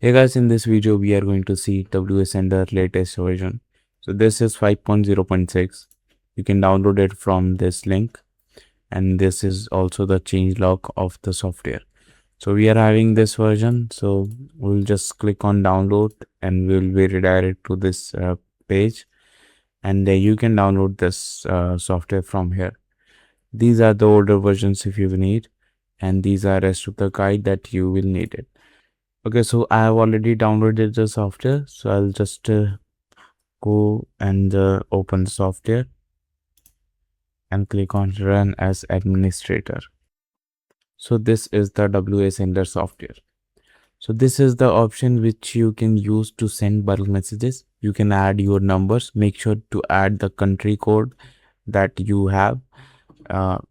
Hey guys, in this video we are going to see WASender latest version. So this is 5.0.6. You can download it from this link, and this is also the changelog of the software. So we are having this version, so we'll just click on download and we'll be redirected to this page, and you can download this software from here. These are the older versions if you need, and these are rest of the guide that you will need it. Okay, so I have already downloaded the software, so I'll just go and open the software and click on run as administrator. So this is the WASender software. So this is the option which you can use to send bulk messages. You can add your numbers. Make sure to add the country code that you have. You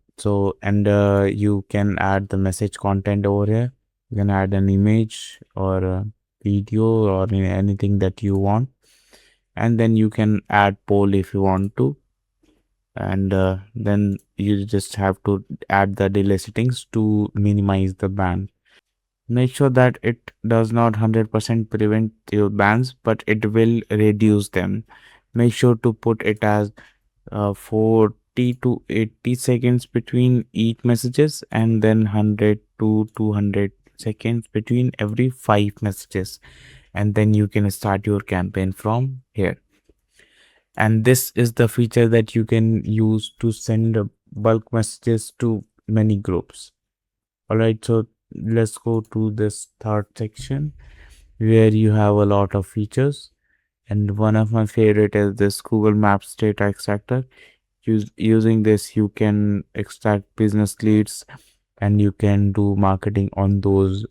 can add the message content over here. You can add an image or a video or anything that you want, and then you can add poll if you want to, and then you just have to add the delay settings to minimize the ban. Make sure that it does not 100% prevent your bans, but it will reduce them. Make sure to put it as 40 to 80 seconds between each messages, and then 100 to 200 seconds between every 5 messages, and then you can start your campaign from here. And this is the feature that you can use to send bulk messages to many groups. All right, so let's go to this third section where you have a lot of features, and one of my favorite is this Google Maps data extractor. Using this, you can extract business leads, and you can do marketing on those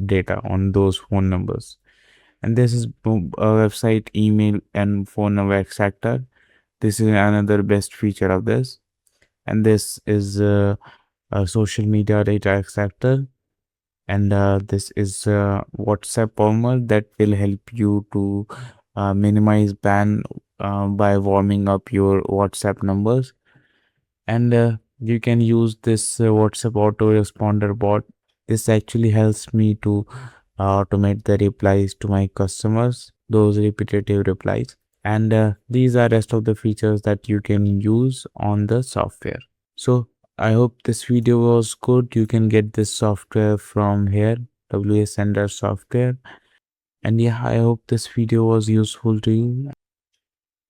data, on those phone numbers. And this is a website, email, and phone number extractor. This is another best feature of this. And this is a social media data extractor, and this is WhatsApp Palmer that will help you to minimize ban by warming up your WhatsApp numbers. And you can use this WhatsApp autoresponder bot. This actually helps me to automate the replies to my customers, those repetitive replies. And these are rest of the features that you can use on the software. So I hope this video was good. You can get this software from here, WASender software. And yeah, I hope this video was useful to you.